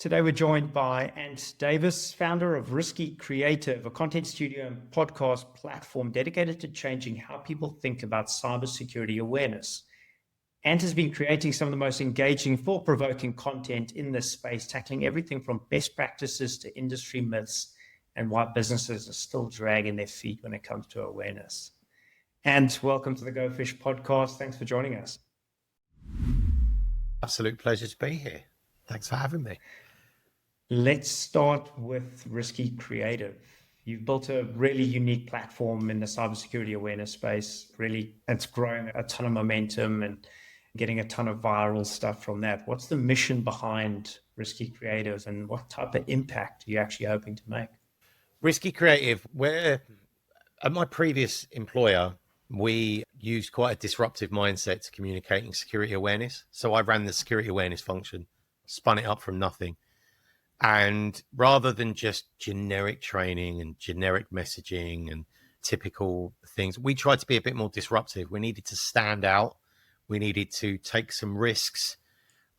Today we're joined by Ant Davis, founder of Risky Creative, a content studio and podcast platform dedicated to changing how people think about cybersecurity awareness. Ant has been creating some of the most engaging, thought-provoking content in this space, tackling everything from best practices to industry myths and why businesses are still dragging their feet when it comes to awareness. Ant, welcome to the Go Phish podcast. Thanks for joining us. Absolute pleasure to be here. Thanks for having me. Let's start with Risky Creative. You've built a really unique platform in the cybersecurity awareness space. Really, it's growing a ton of momentum and getting a ton of viral stuff from that. What's the mission behind Risky Creative and what type of impact are you actually hoping to make? Risky Creative, where at my previous employer, we used quite a disruptive mindset to communicating security awareness. So I ran the security awareness function, spun it up from nothing. And rather than just generic training and generic messaging and typical things, we tried to be a bit more disruptive. We needed to stand out. We needed to take some risks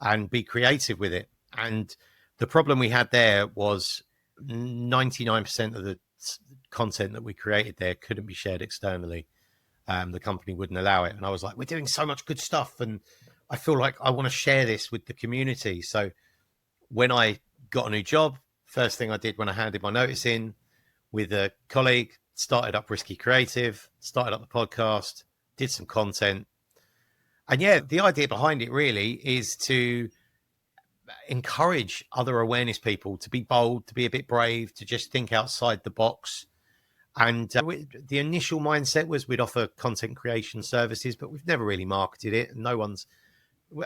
and be creative with it. And the problem we had there was 99% of the content that we created there couldn't be shared externally. The company wouldn't allow it. And I was like, we're doing so much good stuff. And I feel like I want to share this with the community. So when I got a new job, first thing I did when I handed my notice in with a colleague, started up Risky Creative, started up the podcast, did some content. And yeah, the idea behind it really is to encourage other awareness people to be bold, to be a bit brave, to just think outside the box. And the initial mindset was we'd offer content creation services, but we've never really marketed it.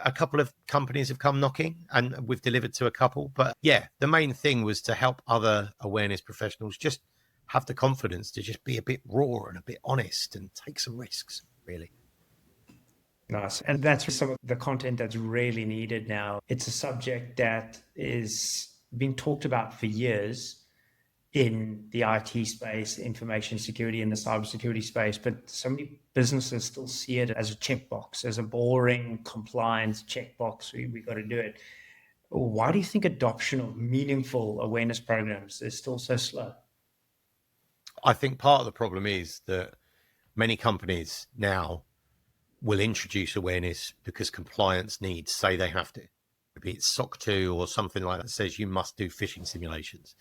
A couple of companies have come knocking and we've delivered to a couple. But yeah, the main thing was to help other awareness professionals just have the confidence to just be a bit raw and a bit honest and take some risks, really. Nice. And that's some of the content that's really needed now. It's a subject that is being talked about for years in the IT space, information security, and the cybersecurity space, but so many businesses still see it as a checkbox, as a boring compliance checkbox. We got to do it. Why do you think adoption of meaningful awareness programs is still so slow? I think part of the problem is that many companies now will introduce awareness because compliance needs say they have to. Maybe it's SOC 2 or something like that says you must do phishing simulations.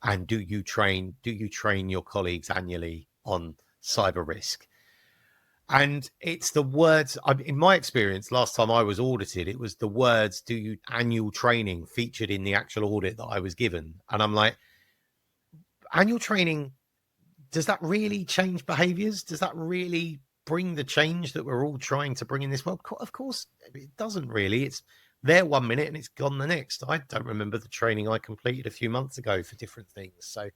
And do you train your colleagues annually on cyber risk? And it's the words, in my experience, last time I was audited, it was the words, do you annual training featured in the actual audit that I was given. And I'm like, annual training, does that really change behaviors? Does that really bring the change that we're all trying to bring in this world? Of course, it doesn't really. It's there 1 minute and it's gone the next. I don't remember the training I completed a few months ago for different things. So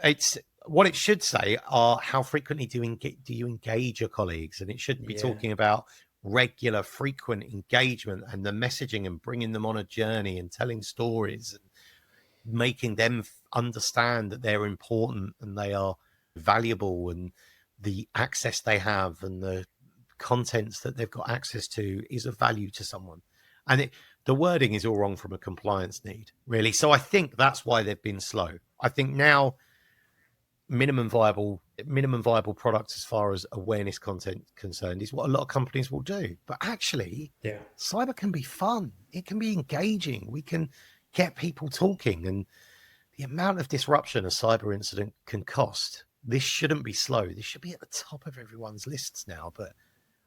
it's what it should say are how frequently do you engage your colleagues? And it shouldn't be talking about regular, frequent engagement and the messaging and bringing them on a journey and telling stories and making them understand that they're important and they are valuable and the access they have and the contents that they've got access to is of value to someone. And the wording is all wrong from a compliance need, really. So I think that's why they've been slow. I think now minimum viable product as far as awareness content concerned is what a lot of companies will do. But actually, cyber can be fun. It can be engaging. We can get people talking. And the amount of disruption a cyber incident can cost, this shouldn't be slow. This should be at the top of everyone's lists now. But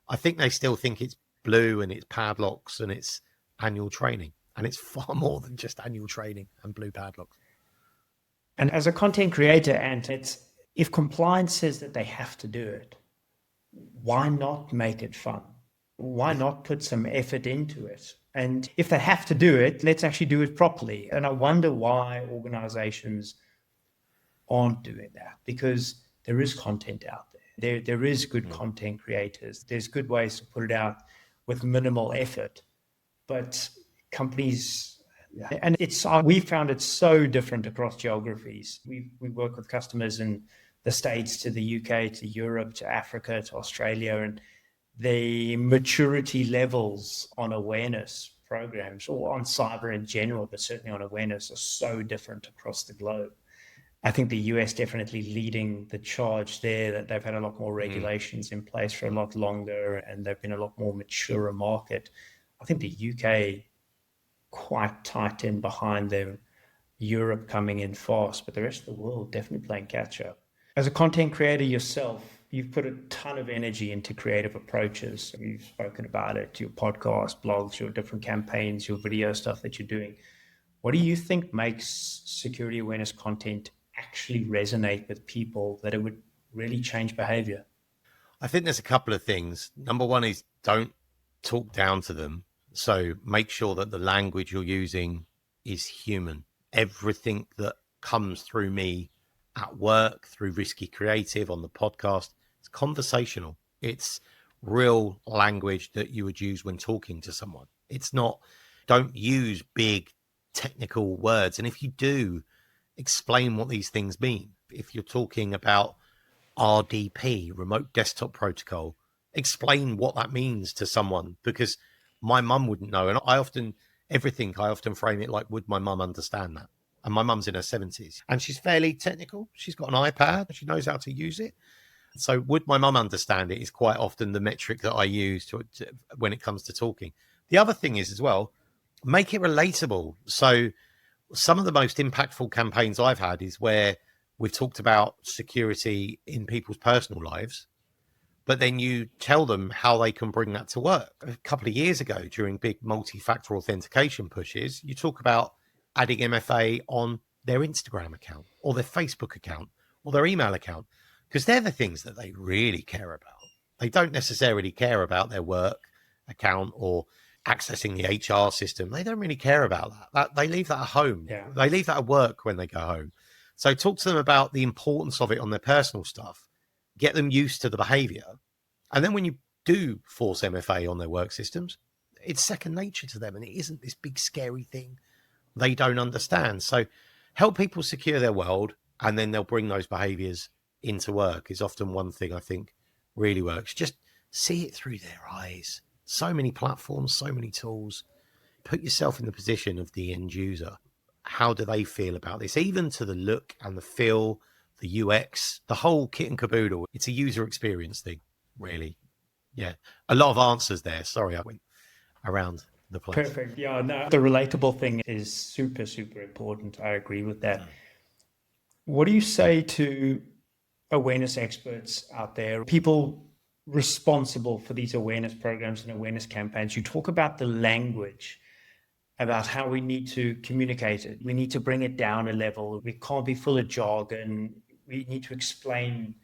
I think they still think it's blue and it's padlocks and it's annual training, and it's far more than just annual training and blue padlocks. And as a content creator, and if compliance says that they have to do it, why not make it fun? Why not put some effort into it? And if they have to do it, let's actually do it properly. And I wonder why organizations aren't doing that, because there is content out there. There is good content creators. There's good ways to put it out with minimal effort. But companies, and we found it so different across geographies. We work with customers in the States to the UK, to Europe, to Africa, to Australia, and the maturity levels on awareness programs or on cyber in general, but certainly on awareness, are so different across the globe. I think the US definitely leading the charge there, that they've had a lot more regulations in place for a lot longer and they've been a lot more mature market. I think the UK quite tight in behind them, Europe coming in fast, but the rest of the world definitely playing catch up. As a content creator yourself, you've put a ton of energy into creative approaches. You've spoken about it, your podcast, blogs, your different campaigns, your video stuff that you're doing. What do you think makes security awareness content actually resonate with people, that it would really change behavior? I think there's a couple of things. Number one is don't talk down to them. So make sure that the language you're using is human. Everything that comes through me at work, through Risky Creative, on the podcast, it's conversational. It's real language that you would use when talking to someone. It's not, don't use big technical words. And if you do, explain what these things mean. If you're talking about RDP, remote desktop protocol, explain what that means to someone, because my mum wouldn't know. And I often frame it like, would my mum understand that? And my mum's in her 70s and she's fairly technical. She's got an iPad. She knows how to use it. So would my mum understand it is quite often the metric that I use to when it comes to talking. The other thing is as well, make it relatable. So some of the most impactful campaigns I've had is where we've talked about security in people's personal lives, but then you tell them how they can bring that to work. A couple of years ago, during big multi-factor authentication pushes, you talk about adding MFA on their Instagram account or their Facebook account or their email account, because they're the things that they really care about. They don't necessarily care about their work account or accessing the HR system. They don't really care about that. They leave that at home. Yeah. They leave that at work when they go home. So talk to them about the importance of it on their personal stuff, get them used to the behavior. And then when you do force MFA on their work systems, it's second nature to them. And it isn't this big scary thing they don't understand. So help people secure their world, and then they'll bring those behaviors into work is often one thing I think really works. Just see it through their eyes. So many platforms, so many tools. Put yourself in the position of the end user. How do they feel about this? Even to the look and the feel, the UX, the whole kit and caboodle. It's a user experience thing, really. Yeah. A lot of answers there. Sorry, I went around the place. Perfect. Yeah, no, the relatable thing is super, super important. I agree with that. What do you say to awareness experts out there, people responsible for these awareness programs and awareness campaigns? You talk about the language, about how we need to communicate it. We need to bring it down a level. We can't be full of jargon. We need to explain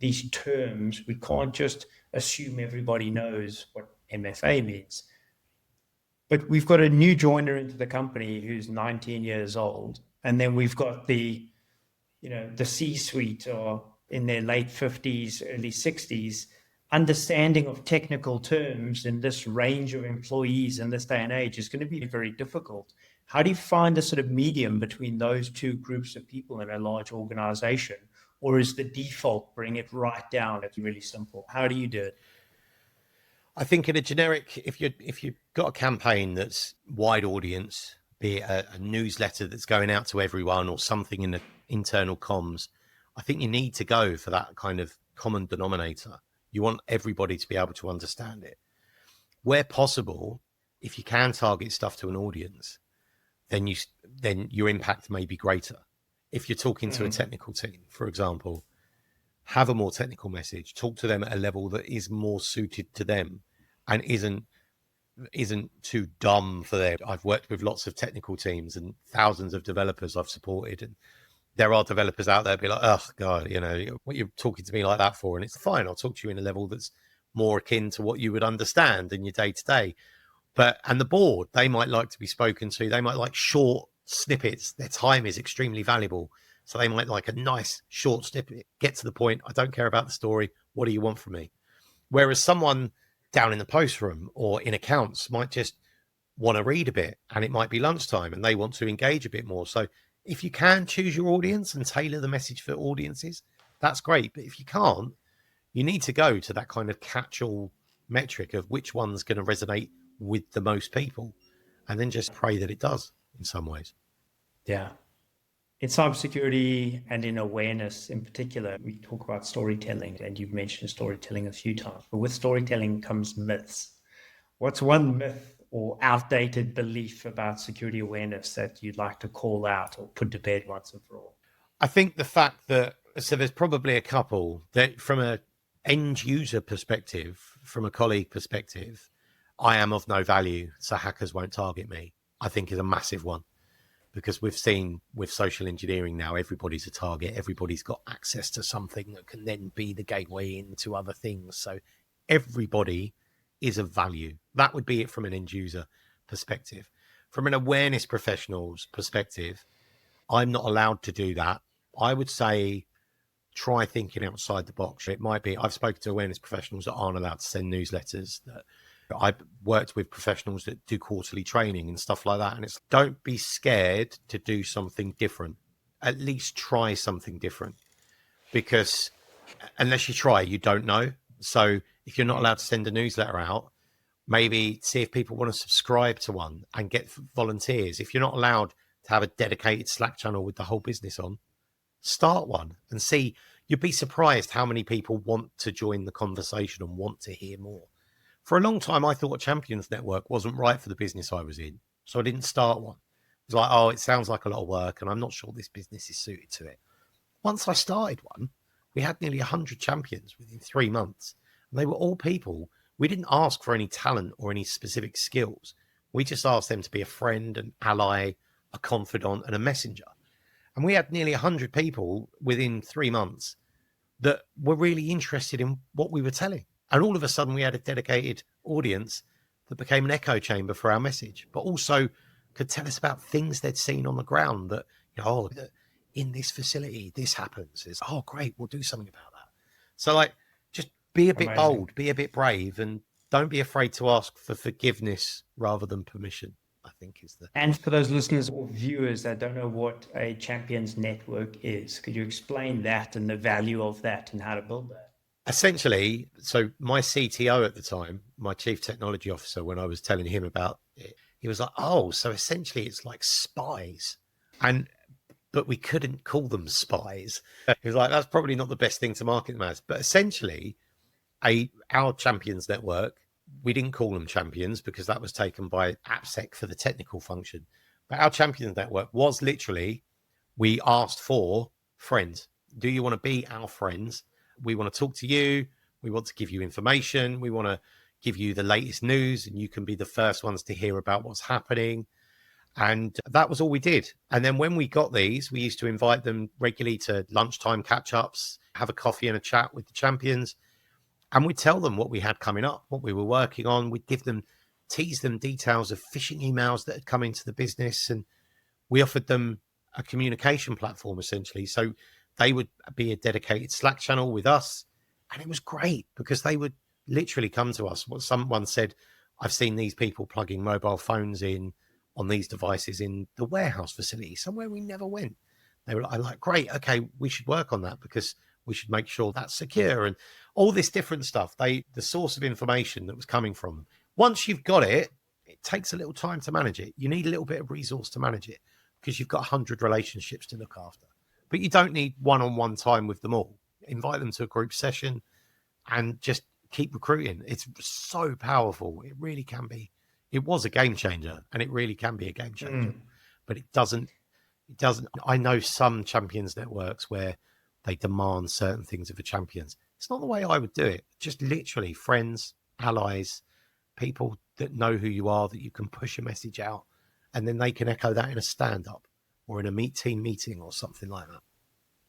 these terms. We can't just assume everybody knows what MFA means. But we've got a new joiner into the company who's 19 years old. And then we've got the C-suite, or in their late 50s, early 60s, understanding of technical terms in this range of employees in this day and age is going to be very difficult. How do you find a sort of medium between those two groups of people in a large organization? Or is the default bring it right down? It's really simple. How do you do it? I think in a generic, if you've got a campaign that's wide audience, be it a newsletter that's going out to everyone or something in the internal comms, I think you need to go for that kind of common denominator. You want everybody to be able to understand it. Where possible, if you can target stuff to an audience, then your impact may be greater. If you're talking to a technical team, for example, have a more technical message, talk to them at a level that is more suited to them and isn't too dumb for them. I've worked with lots of technical teams and thousands of developers I've supported, and there are developers out there be like, oh God, what you're talking to me like that for? And it's fine. I'll talk to you in a level that's more akin to what you would understand in your day to day. And the board, they might like to be spoken to. They might like short snippets. Their time is extremely valuable. So they might like a nice short snippet, get to the point. I don't care about the story. What do you want from me? Whereas someone down in the post room or in accounts might just want to read a bit, and it might be lunchtime and they want to engage a bit more. So if you can choose your audience and tailor the message for audiences, that's great. But if you can't, you need to go to that kind of catch-all metric of which one's going to resonate with the most people. and then just pray that it does in some ways. Yeah. In cybersecurity and in awareness in particular, we talk about storytelling, and you've mentioned storytelling a few times, but with storytelling comes myths. What's one myth or outdated belief about security awareness that you'd like to call out or put to bed once and for all? I think the fact that, so there's probably a couple that from a end user perspective, from a colleague perspective, I am of no value, so hackers won't target me, I think is a massive one. Because we've seen with social engineering now, everybody's a target. Everybody's got access to something that can then be the gateway into other things. So everybody is of value. That would be it from an end user perspective. From an awareness professional's perspective, I'm not allowed to do that. I would say try thinking outside the box. It might be, I've spoken to awareness professionals that aren't allowed to send newsletters, that I've worked with professionals that do quarterly training and stuff like that. And it's, don't be scared to do something different. At least try something different, because unless you try, you don't know. So if you're not allowed to send a newsletter out, maybe see if people want to subscribe to one and get volunteers. If you're not allowed to have a dedicated Slack channel with the whole business on, start one and see. You'd be surprised how many people want to join the conversation and want to hear more. For a long time, I thought a Champions Network wasn't right for the business I was in, so I didn't start one. It was like, oh, it sounds like a lot of work, and I'm not sure this business is suited to it. Once I started one, we had nearly 100 champions within 3 months, and they were all people. We didn't ask for any talent or any specific skills. We just asked them to be a friend, an ally, a confidant, and a messenger. And we had nearly 100 people within 3 months that were really interested in what we were telling. And all of a sudden, we had a dedicated audience that became an echo chamber for our message, but also could tell us about things they'd seen on the ground that, you know, oh, in this facility, this happens. It's, oh, great, we'll do something about that. So, like, just be a bit bold, be a bit brave, and don't be afraid to ask for forgiveness rather than permission, I think is the... And for those listeners or viewers that don't know what a Champions Network is, could you explain that and the value of that and how to build that? Essentially, so my CTO at the time, my chief technology officer, when I was telling him about it, he was like, oh, so essentially it's like spies. But we couldn't call them spies. He was like, that's probably not the best thing to market them as. But essentially, our Champions Network, we didn't call them champions because that was taken by AppSec for the technical function. But our Champions Network was literally, we asked for friends. Do you want to be our friends? We want to talk to you. We want to give you information. We want to give you the latest news, and you can be the first ones to hear about what's happening. And that was all we did. And then when we got these, we used to invite them regularly to lunchtime catch-ups, have a coffee and a chat with the champions. And we'd tell them what we had coming up, what we were working on. We'd tease them details of phishing emails that had come into the business. And we offered them a communication platform, essentially. So they would be a dedicated Slack channel with us. And it was great because they would literally come to us. What someone said, I've seen these people plugging mobile phones in on these devices in the warehouse facility, somewhere we never went. They were like, great, okay, we should work on that because we should make sure that's secure and all this different stuff. The source of information that was coming from them. Once you've got it, it takes a little time to manage it. You need a little bit of resource to manage it because you've got 100 relationships to look after. But you don't need one-on-one time with them all. Invite them to a group session and just keep recruiting. It's so powerful. It really can be. It was a game changer, and it really can be a game changer. But it doesn't. I know some champions networks where they demand certain things of the champions. It's not the way I would do it. Just literally friends, allies, people that know who you are, that you can push a message out, and then they can echo that in a stand-up or in a team meeting or something like that.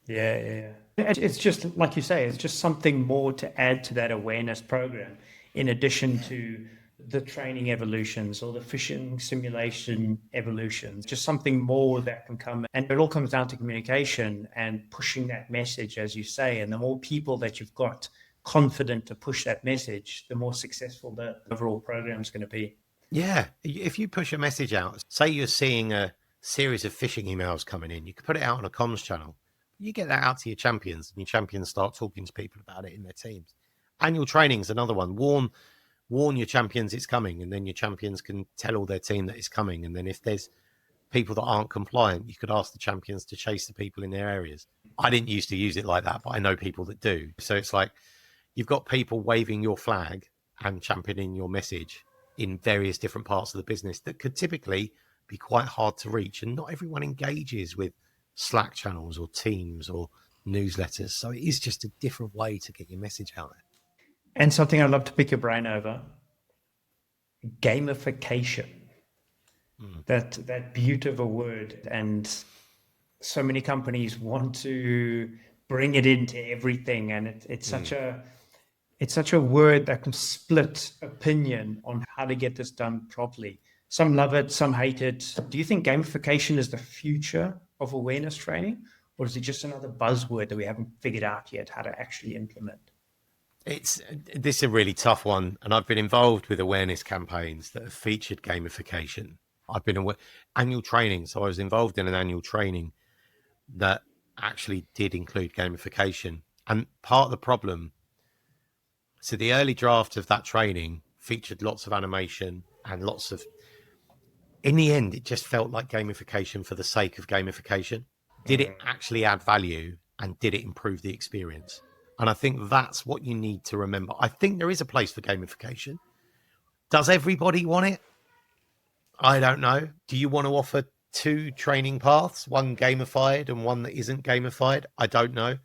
Yeah. It's just, like you say, it's just something more to add to that awareness program, in addition to the training evolutions or the phishing simulation evolutions, just something more that can come. And it all comes down to communication and pushing that message, as you say. And the more people that you've got confident to push that message, the more successful the overall program is going to be. Yeah. If you push a message out, say you're seeing a series of phishing emails coming in, you could put it out on a comms channel. You get that out to your champions, and your champions start talking to people about it in their teams. Annual training is another one. warn your champions it's coming, and then your champions can tell all their team that it's coming. And then if there's people that aren't compliant, you could ask the champions to chase the people in their areas. I didn't used to use it like that, but I know people that do. So it's like you've got people waving your flag and championing your message in various different parts of the business that could typically be quite hard to reach. And not everyone engages with Slack channels or Teams or newsletters. So it is just a different way to get your message out there. And something I'd love to pick your brain over, gamification. That beauty of a word, and so many companies want to bring it into everything, and it's such a word that can split opinion on how to get this done properly. Some love it, some hate it. Do you think gamification is the future of awareness training, or is it just another buzzword that we haven't figured out yet how to actually implement? This is a really tough one, and I've been involved with awareness campaigns that have featured gamification. I've been annual training, so I was involved in an annual training that actually did include gamification. And part of the problem, so the early draft of that training featured lots of animation and lots of, in the end, it just felt like gamification for the sake of gamification. Did it actually add value, and did it improve the experience? And I think that's what you need to remember. I think there is a place for gamification. Does everybody want it? I don't know. Do you want to offer two training paths, one gamified and one that isn't gamified? I don't know.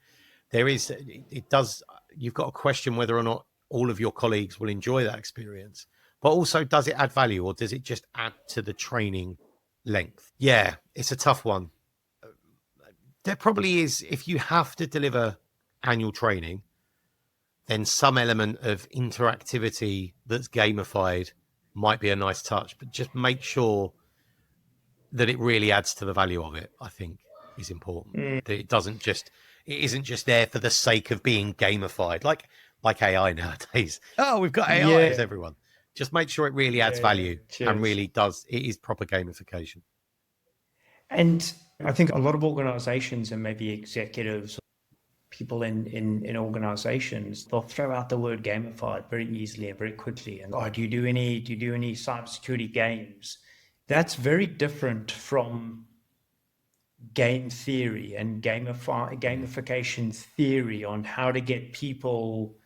You've got to question whether or not all of your colleagues will enjoy that experience. But also, does it add value, or does it just add to the training length? Yeah, it's a tough one. There probably is, if you have to deliver annual training, then some element of interactivity that's gamified might be a nice touch, but just make sure that it really adds to the value of it, I think, is important. That it isn't just there for the sake of being gamified, like AI nowadays. Oh, we've got AI as everyone. Just make sure it really adds value and really it is proper gamification. And I think a lot of organizations, and maybe executives, people in organizations, they'll throw out the word gamified very easily and very quickly. And do you do any cybersecurity games? That's very different from game theory and gamification theory on how to get people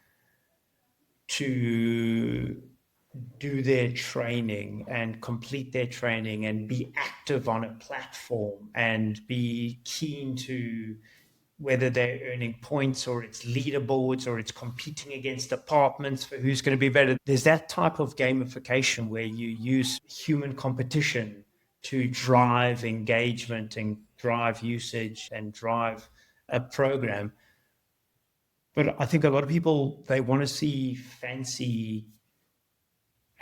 to do their training and complete their training and be active on a platform and be keen to, whether they're earning points or it's leaderboards or it's competing against departments for who's going to be better. There's that type of gamification where you use human competition to drive engagement and drive usage and drive a program. But I think a lot of people, they want to see fancy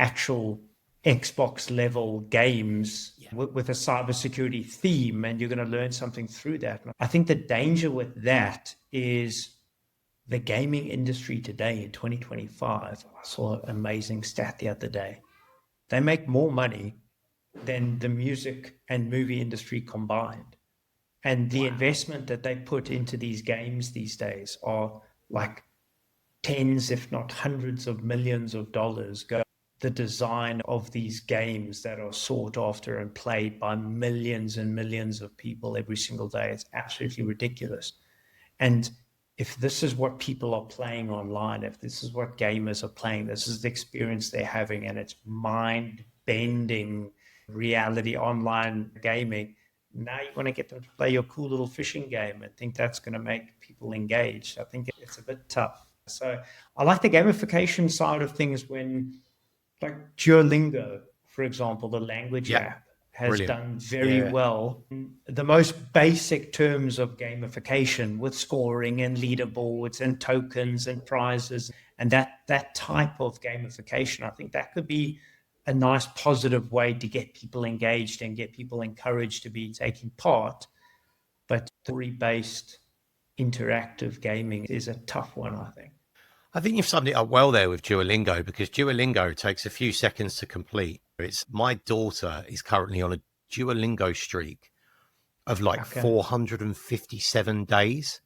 actual Xbox level games with a cybersecurity theme, and you're going to learn something through that. I think the danger with that is the gaming industry today in 2025. I saw an amazing stat the other day. They make more money than the music and movie industry combined. And the investment that they put into these games these days are like tens, if not hundreds of millions of dollars go. The design of these games that are sought after and played by millions and millions of people every single day. It's absolutely ridiculous. And if this is what people are playing online, if this is what gamers are playing, this is the experience they're having, and it's mind-bending reality online gaming, now you want to get them to play your cool little fishing game and think that's going to make people engaged. I think it's a bit tough. So I like the gamification side of things when, like Duolingo, for example, the language app has done very well. The most basic terms of gamification with scoring and leaderboards and tokens and prizes, and that type of gamification, I think that could be a nice positive way to get people engaged and get people encouraged to be taking part. But story-based interactive gaming is a tough one, I think. I think you've summed it up well there with Duolingo, because Duolingo takes a few seconds to complete. My daughter is currently on a Duolingo streak of like Okay. 457 days.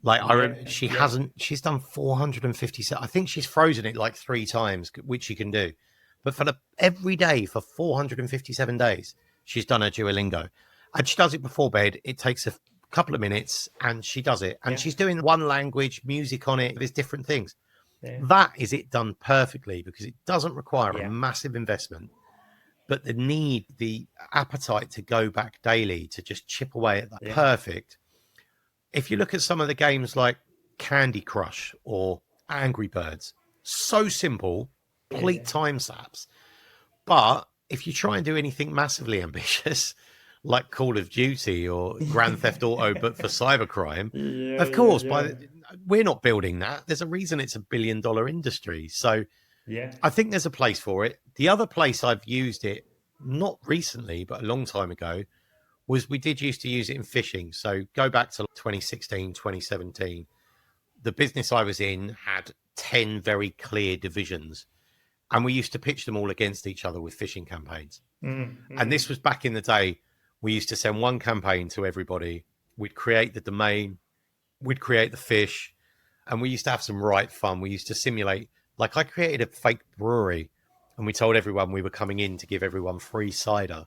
Like she's done 457. I think she's frozen it like 3 times, which she can do. But for every day for 457 days, she's done her Duolingo. And she does it before bed. It takes a couple of minutes and she does it. And she's doing one language, music on it. There's different things. Yeah. That is it done perfectly because it doesn't require a massive investment. But the appetite to go back daily, to just chip away at that. Perfect. If you look at some of the games like Candy Crush or Angry Birds, so simple, complete time saps. But if you try and do anything massively ambitious, like Call of Duty or Grand Theft Auto, but for cybercrime, of course, we're not building that. There's a reason it's $1 billion industry. So I think there's a place for it. The other place I've used it, not recently, but a long time ago, was we did used to use it in phishing. So go back to 2016, 2017. The business I was in had 10 very clear divisions. And we used to pitch them all against each other with phishing campaigns. And this was back in the day. We used to send one campaign to everybody. We'd create the domain. We'd create the fish. And we used to have some right fun. We used to simulate. Like I created a fake brewery. And we told everyone we were coming in to give everyone free cider.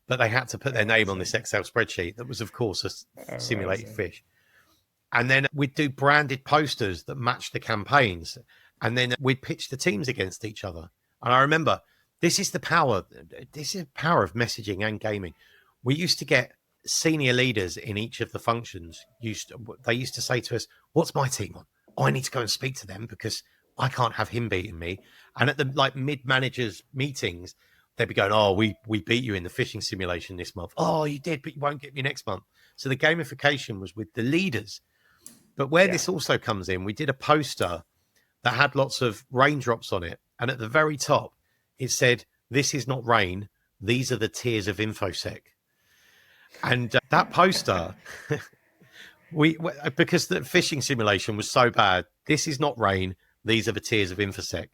But they had to put their name on this Excel spreadsheet. That was, of course, a simulated fish. And then we'd do branded posters that matched the campaigns. And then we'd pitch the teams against each other. And I remember, this is the power of messaging and gaming. We used to get senior leaders in each of the functions. They used to say to us, what's my team on? Oh, I need to go and speak to them because I can't have him beating me. And at the mid-managers meetings, they'd be going, oh, we beat you in the phishing simulation this month. Oh, you did, but you won't get me next month. So the gamification was with the leaders. But where this also comes in, we did a poster that had lots of raindrops on it. And at the very top, it said, this is not rain. These are the tears of InfoSec. And that poster, because the phishing simulation was so bad, this is not rain. These are the tears of InfoSec.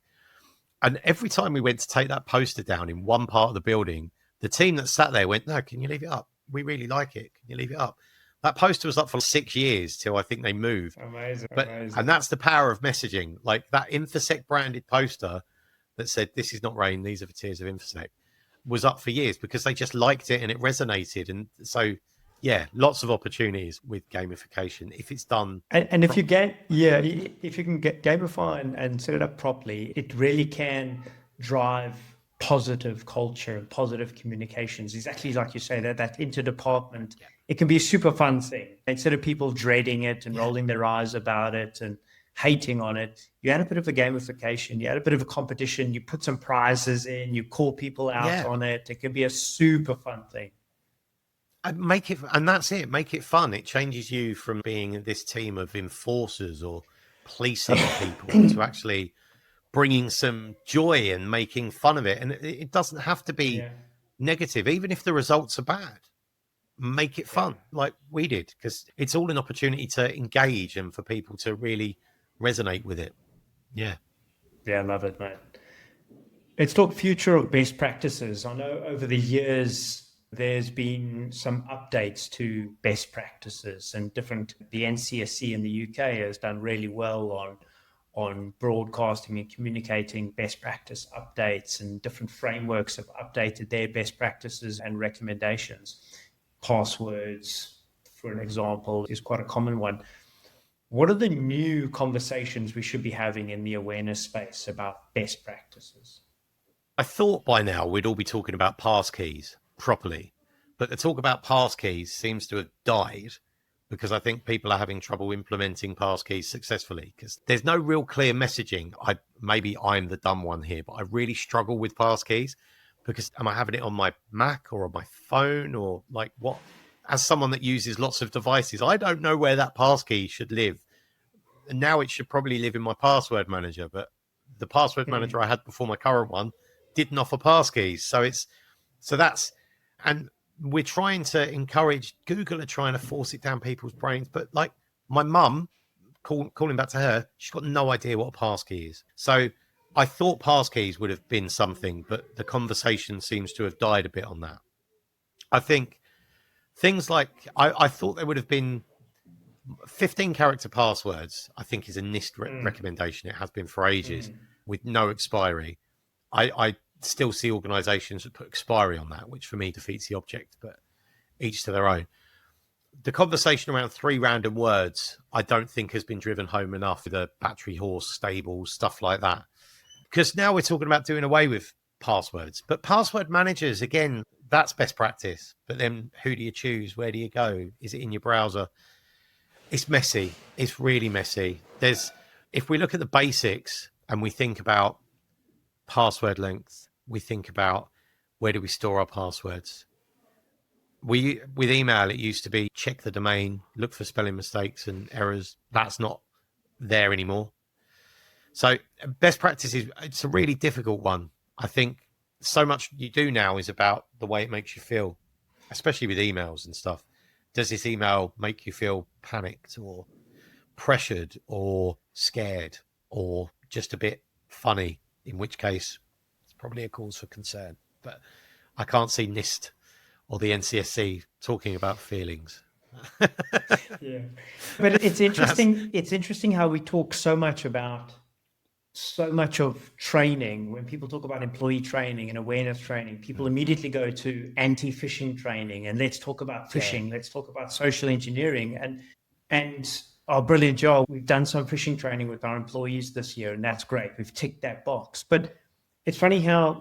And every time we went to take that poster down in one part of the building, the team that sat there went, no, can you leave it up? We really like it. Can you leave it up? That poster was up for 6 years till I think they moved. Amazing. And that's the power of messaging. Like that InfoSec branded poster that said, this is not rain. These are the tears of InfoSec was up for years because they just liked it and it resonated. And so, lots of opportunities with gamification if it's done. And if you if you can get gamify and set it up properly, it really can drive positive culture and positive communications. Exactly like you say, that interdepartment, it can be a super fun thing. Instead of people dreading it and rolling their eyes about it and hating on it, you add a bit of a gamification, you add a bit of a competition, you put some prizes in, you call people out on it. It can be a super fun thing. And that's it. Make it fun. It changes you from being this team of enforcers or policing people to actually bringing some joy and making fun of it. And it doesn't have to be negative, even if the results are bad. Make it fun, like we did, because it's all an opportunity to engage and for people to really resonate with it. Yeah, I love it, mate. Let's talk future of best practices. I know over the years there's been some updates to best practices and the NCSC in the UK has done really well on broadcasting and communicating best practice updates, and different frameworks have updated their best practices and recommendations. Passwords, for an example, is quite a common one. What are the new conversations we should be having in the awareness space about best practices? I thought by now we'd all be talking about passkeys properly, but the talk about passkeys seems to have died because I think people are having trouble implementing passkeys successfully because there's no real clear messaging. Maybe I'm the dumb one here, but I really struggle with passkeys because am I having it on my Mac or on my phone or like what? As someone that uses lots of devices, I don't know where that passkey should live. And now it should probably live in my password manager, but the password manager I had before my current one didn't offer passkeys. And we're trying to encourage, Google are trying to force it down people's brains. But like my mum, calling back to her, she's got no idea what a passkey is. So I thought passkeys would have been something, but the conversation seems to have died a bit on that. I think Things like I thought there would have been 15 character passwords, I think is a NIST recommendation. It has been for ages with no expiry. I still see organizations that put expiry on that, which for me defeats the object, but each to their own. The conversation around 3 random words, I don't think has been driven home enough with a battery horse, stable, stuff like that. Because now we're talking about doing away with passwords. But password managers, again, that's best practice. But then who do you choose? Where do you go? Is it in your browser? It's messy. It's really messy. If we look at the basics and we think about password length, we think about where do we store our passwords. With email, it used to be check the domain, look for spelling mistakes and errors. That's not there anymore. So best practice it's a really difficult one. I think so much you do now is about the way it makes you feel, especially with emails and stuff. Does this email make you feel panicked or pressured or scared or just a bit funny? In which case, it's probably a cause for concern. But I can't see NIST or the NCSC talking about feelings. Yeah, but it's interesting. It's interesting how we talk so much of training. When people talk about employee training and awareness training, people immediately go to anti-phishing training and let's talk about phishing. Let's talk about social engineering and our brilliant job. We've done some phishing training with our employees this year, and that's great. We've ticked that box. But it's funny how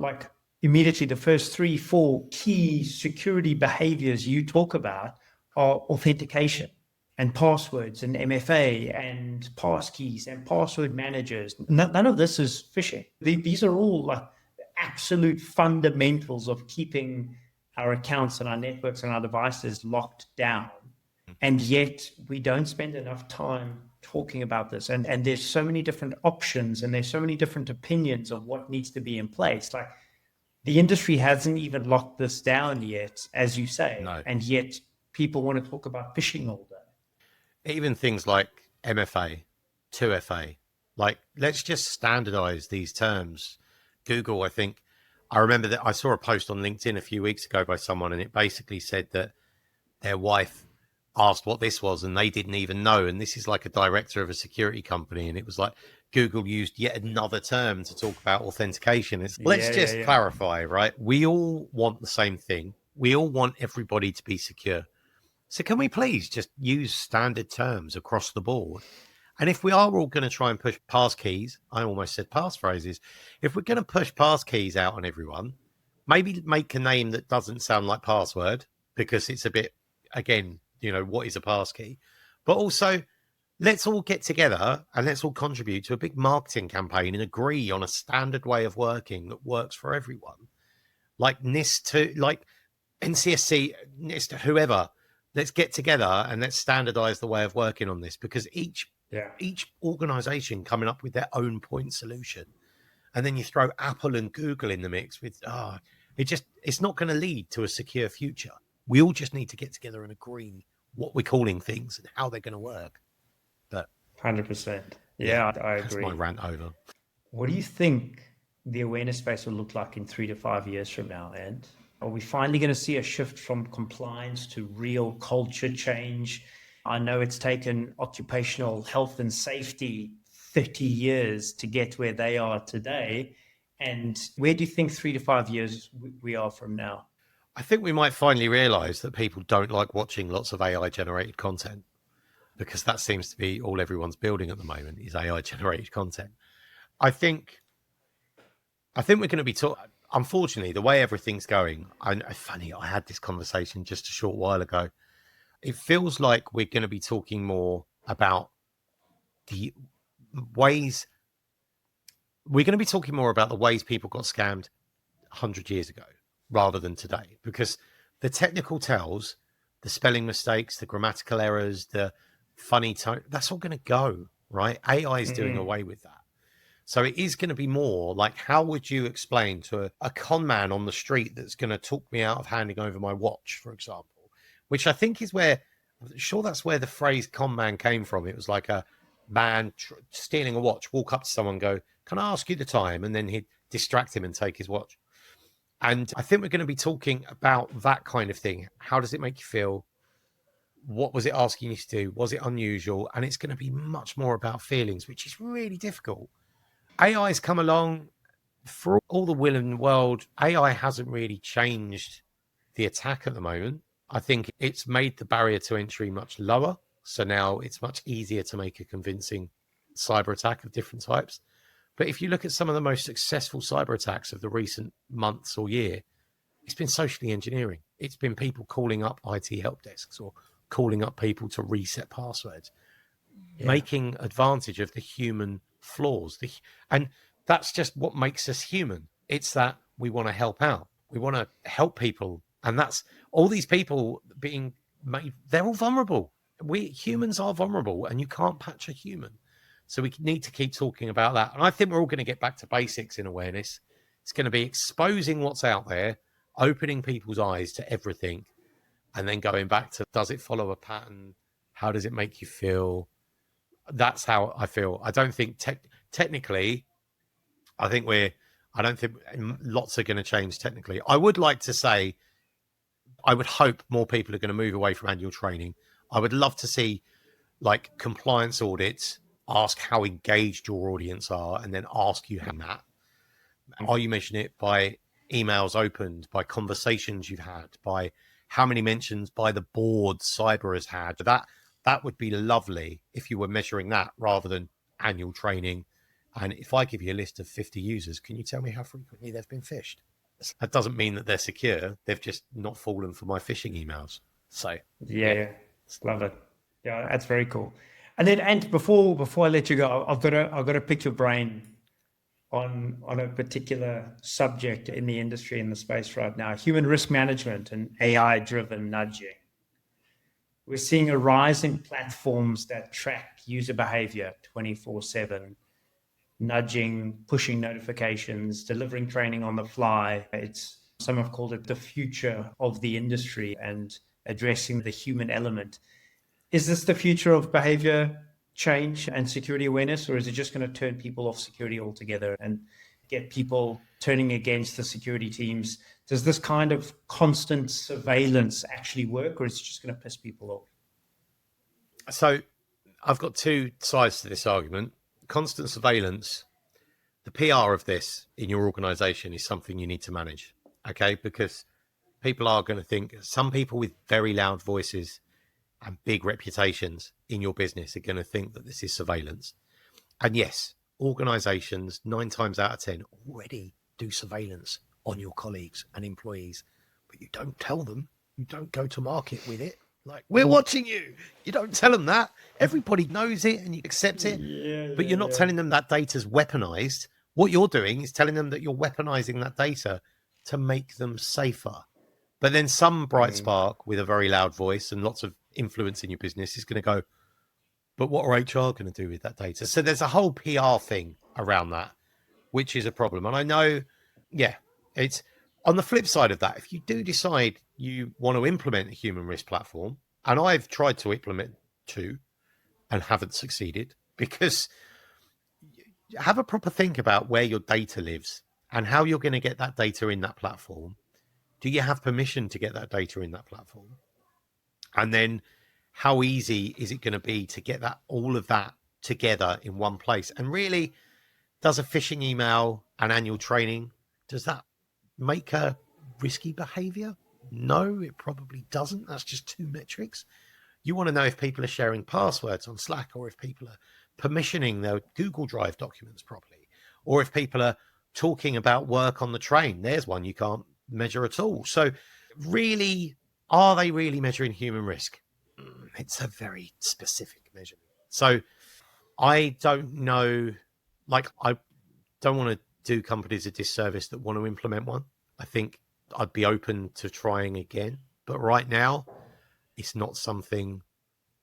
immediately the first 3-4 key security behaviors you talk about are authentication and passwords and MFA and passkeys and password managers. None of this is phishing. These are all absolute fundamentals of keeping our accounts and our networks and our devices locked down. And yet we don't spend enough time talking about this. And there's so many different options and there's so many different opinions of what needs to be in place. The industry hasn't even locked this down yet, as you say. No. And yet people want to talk about phishing all day. Even things like MFA, 2FA, let's just standardize these terms. Google, I remember that I saw a post on LinkedIn a few weeks ago by someone, and it basically said that their wife asked what this was and they didn't even know. And this is like a director of a security company. And it was like Google used yet another term to talk about authentication. Let's just clarify, right? We all want the same thing. We all want everybody to be secure. So can we please just use standard terms across the board? And if we are all going to try and push passkeys, I almost said passphrases. If we're going to push passkeys out on everyone, maybe make a name that doesn't sound like password, because it's a bit, again, what is a passkey? But also, let's all get together and let's all contribute to a big marketing campaign and agree on a standard way of working that works for everyone. Like NIST, like NCSC, NIST, whoever. Let's get together and let's standardize the way of working on this, because each organization coming up with their own point solution. And then you throw Apple and Google in the mix with, it's not going to lead to a secure future. We all just need to get together and agree what we're calling things and how they're going to work. But 100%. Yeah, I agree. That's my rant over. What do you think the awareness space will look like in 3 to 5 years from now? And are we finally going to see a shift from compliance to real culture change? I know it's taken occupational health and safety 30 years to get where they are today. And where do you think 3 to 5 years we are from now? I think we might finally realize that people don't like watching lots of AI generated content, because that seems to be all everyone's building at the moment is AI generated content. I think we're going to be unfortunately, the way everything's going, funny, I had this conversation just a short while ago. It feels like we're going to be talking more about the ways people got scammed 100 years ago rather than today, because the technical tells, the spelling mistakes, the grammatical errors, the funny tone, that's all going to go, right? AI is doing away with that. So it is going to be more like, how would you explain to a con man on the street that's going to talk me out of handing over my watch, for example, which I think is where, I'm sure that's where the phrase con man came from. It was like a man stealing a watch, walk up to someone, go, can I ask you the time? And then he'd distract him and take his watch. And I think we're going to be talking about that kind of thing. How does it make you feel? What was it asking you to do? Was it unusual? And it's going to be much more about feelings, which is really difficult. AI's come along. For all the will in the world, AI hasn't really changed the attack at the moment. I think it's made the barrier to entry much lower. So now it's much easier to make a convincing cyber attack of different types. But if you look at some of the most successful cyber attacks of the recent months or year, it's been socially engineering. It's been people calling up IT help desks or calling up people to reset passwords, making advantage of the human flaws. And that's just what makes us human. It's that we want to help out. We want to help people. And that's all these people being made, they're all vulnerable. We humans are vulnerable, and you can't patch a human. So we need to keep talking about that. And I think we're all going to get back to basics in awareness. It's going to be exposing what's out there, opening people's eyes to everything, and then going back to, does it follow a pattern? How does it make you feel? That's how I feel. I don't think technically, I don't think lots are going to change technically. I would like to say, I would hope more people are going to move away from annual training. I would love to see like compliance audits, ask how engaged your audience are, and then ask you how that. Are you measuring it by emails opened, by conversations you've had, by how many mentions by the board cyber has had? That would be lovely if you were measuring that rather than annual training. And if I give you a list of 50 users, can you tell me how frequently they've been phished? That doesn't mean that they're secure. They've just not fallen for my phishing emails. So yeah. Love it. Yeah, that's very cool. And then, and before I let you go, I've got to pick your brain on a particular subject in the industry, in the space right now: human risk management and AI driven nudging. We're seeing a rise in platforms that track user behavior 24/7, nudging, pushing notifications, delivering training on the fly. Some have called it the future of the industry and addressing the human element. Is this the future of behavior change and security awareness, or is it just going to turn people off security altogether and get people turning against the security teams? Does this kind of constant surveillance actually work, or is it just going to piss people off? So I've got two sides to this argument. Constant surveillance, the PR of this in your organization is something you need to manage, okay? Because people are going to think, some people with very loud voices and big reputations in your business are going to think that this is surveillance. And yes, organizations 9 times out of 10 already do surveillance on your colleagues and employees, but you don't tell them. You don't go to market with it. Like, we're watching you. You don't tell them that. Everybody knows it and you accept it, but you're not telling them that data's weaponized. What you're doing is telling them that you're weaponizing that data to make them safer. But then some bright spark with a very loud voice and lots of influence in your business is going to go, but what are HR going to do with that data? So there's a whole PR thing around that, which is a problem. And I know, it's on the flip side of that. If you do decide you want to implement a human risk platform, and I've tried to implement 2 and haven't succeeded, because have a proper think about where your data lives and how you're going to get that data in that platform. Do you have permission to get that data in that platform? And then how easy is it going to be to get that, all of that together in one place? And really, does a phishing email and annual training, does that make a risky behavior? No, it probably doesn't. That's just 2 metrics. You want to know if people are sharing passwords on Slack, or if people are permissioning their Google Drive documents properly, or if people are talking about work on the train. There's one you can't measure at all. So really, are they really measuring human risk? It's a very specific measurement. So I don't know, like, I don't want to do companies a disservice that want to implement one. I think I'd be open to trying again, but right now it's not something.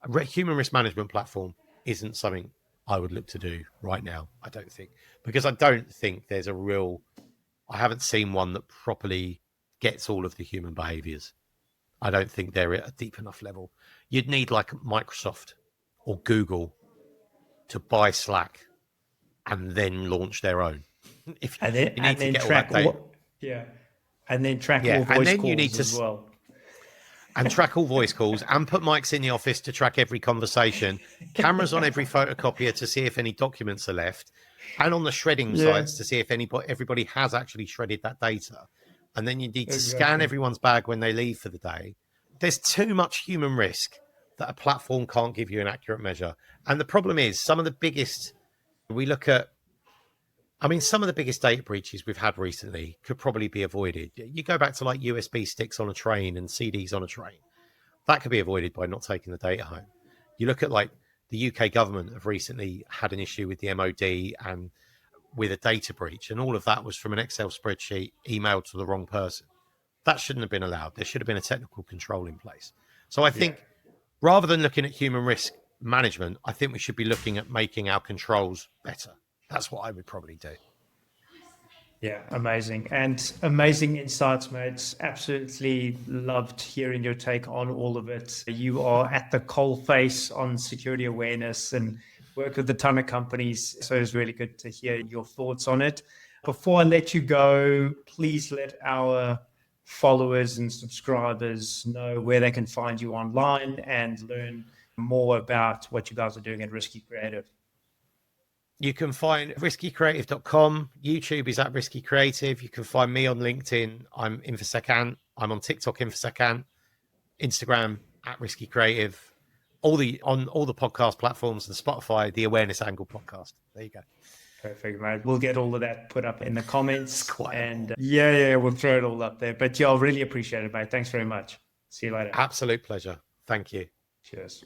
A human risk management platform isn't something I would look to do right now, I don't think, because I don't think there's I haven't seen one that properly gets all of the human behaviors. I don't think they're at a deep enough level. You'd need like Microsoft or Google to buy Slack and then launch their own. If and then, you need to get track all that data. and then track all voice calls as well. and track all voice calls and put mics in the office to track every conversation, cameras on every photocopier to see if any documents are left, and on the shredding sites to see if everybody has actually shredded that data. And then you need to scan everyone's bag when they leave for the day. There's too much human risk that a platform can't give you an accurate measure. And the problem is some of the biggest data breaches we've had recently could probably be avoided. You go back to like USB sticks on a train and CDs on a train. That could be avoided by not taking the data home. You look at like the UK government have recently had an issue with the MOD and with a data breach, and all of that was from an Excel spreadsheet emailed to the wrong person. That shouldn't have been allowed. There should have been a technical control in place. So I think rather than looking at human risk management, I think we should be looking at making our controls better. That's what I would probably do. Yeah, amazing. And amazing insights, mate. Absolutely loved hearing your take on all of it. You are at the coalface on security awareness and work with a ton of companies. So it's really good to hear your thoughts on it. Before I let you go, please let our followers and subscribers know where they can find you online and learn more about what you guys are doing at Risky Creative. You can find riskycreative.com. YouTube is at Risky Creative. You can find me on LinkedIn. I'm InfoSecAnt. I'm on TikTok, InfoSecAnt. Instagram at Risky Creative. On all the podcast platforms and Spotify, the Awareness Angle podcast. There you go. Perfect, mate. We'll get all of that put up in the comments. And we'll throw it all up there. But yeah, I'll really appreciate it, mate. Thanks very much. See you later. Absolute pleasure. Thank you. Cheers.